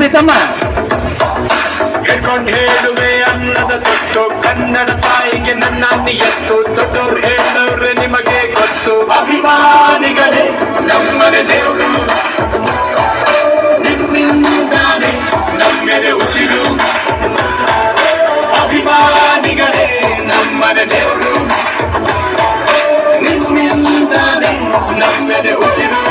ತಮ್ಮ ಹೇಳ್ಕೊಂಡು ಹೇಳುವೆ ಅನ್ನದ ತೊಟ್ಟು ಕನ್ನಡ ತಾಯಿಗೆ ನನ್ನ ನಿಯತ್ತು ದೊಡ್ಡವ್ರು ಹೇಳೋರೆ ನಿಮಗೆ ಗೊತ್ತು ಅಭಿಮಾನಿಗಳೇ ನಮ್ಮನೆ ದೇವರು ನಿಮ್ಮಿಂದಾನೆ ನಮ್ಮೆದೆ ಉಸಿರು ಅಭಿಮಾನಿಗಳೇ ನಮ್ಮನೆ ದೇವರು ನಿಮ್ಮಿಂದಾನೆ ನಮ್ಮೆದೆ ಉಸಿರು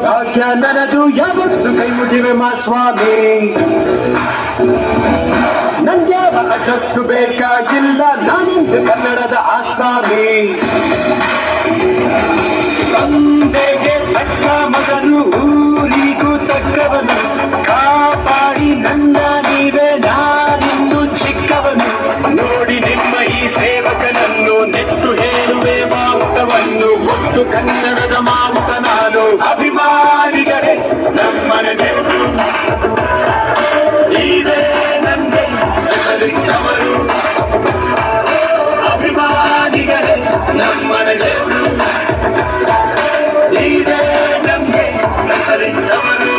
ಭಾಗ್ಯ ನನ್ನದು ಯಾವತ್ತು ಕೈ ಮುಗಿವೆ ಮಾ ಸ್ವಾಮಿ ನಂಗೆ ಅಡ್ರೆಸ್ಸು ಬೇಕಾಗಿಲ್ಲ ನಾನಿಂದು ಕನ್ನಡದ ಆಸಾಮಿ ತಂದೆಗೆ ತಕ್ಕ ಮಗನು ಊರಿಗೂ ತಕ್ಕವನು ಕಾಪಾಡಿ ನನ್ನ ನೀವೇ ನಾನಿಂದು ಚಿಕ್ಕವನು ನೋಡಿ ನಿಮ್ಮ ಈ ಸೇವಕನನ್ನು ನೆಟ್ಟು ಹೇಳುವೆ ಮಾವುತವನ್ನು ಒಟ್ಟು ಕನ್ನಡದ ಮಾವುತ ನಾನು ಅಭಿಮಾನಿಗಳೇ ನಮ್ಮನೆ ದೇವರು ಇದೇ ನಂಗೆ ಹೆಸರಿದ್ದವರು ಅಭಿಮಾನಿಗಳೇ ನಮ್ಮನೆ ದೇವರು ಇದೇ ನಂಗೆ ಹೆಸರಿದ್ದವರು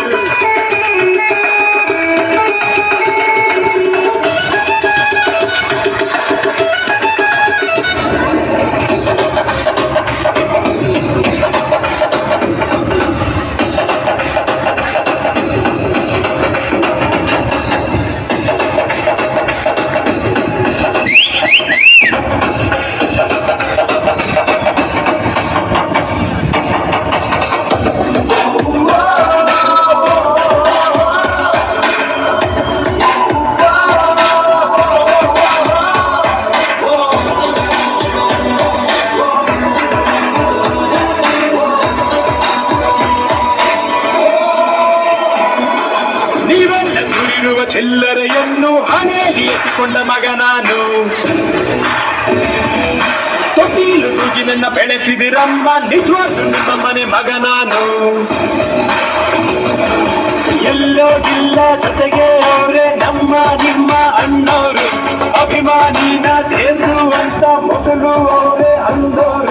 ಚಿಲ್ಲರೆಯನ್ನು ಹಣೆಯಲ್ಲಿ ಎತ್ತಿಕೊಂಡ ಮಗ ನಾನು ತೊಟ್ಟಿಲು ತೂಗಿ ನನ್ನ ಬೆಳೆಸಿದಿರಮ್ಮ ನಿಜವಾಗ್ಲೂ ನಿಮ್ಮ ಮನೆ ಮಗ ನಾನು ಎಲ್ಲೋಗಿಲ್ಲ ಜೊತೆಗೆ ಅವರೇ ನಮ್ಮ ನಿಮ್ಮ ಅಣ್ಣವರು ಅಭಿಮಾನಿನ ದೇವ್ರು ಅಂತ ಮೊದಲು ಅವರೇ ಅಂದವರು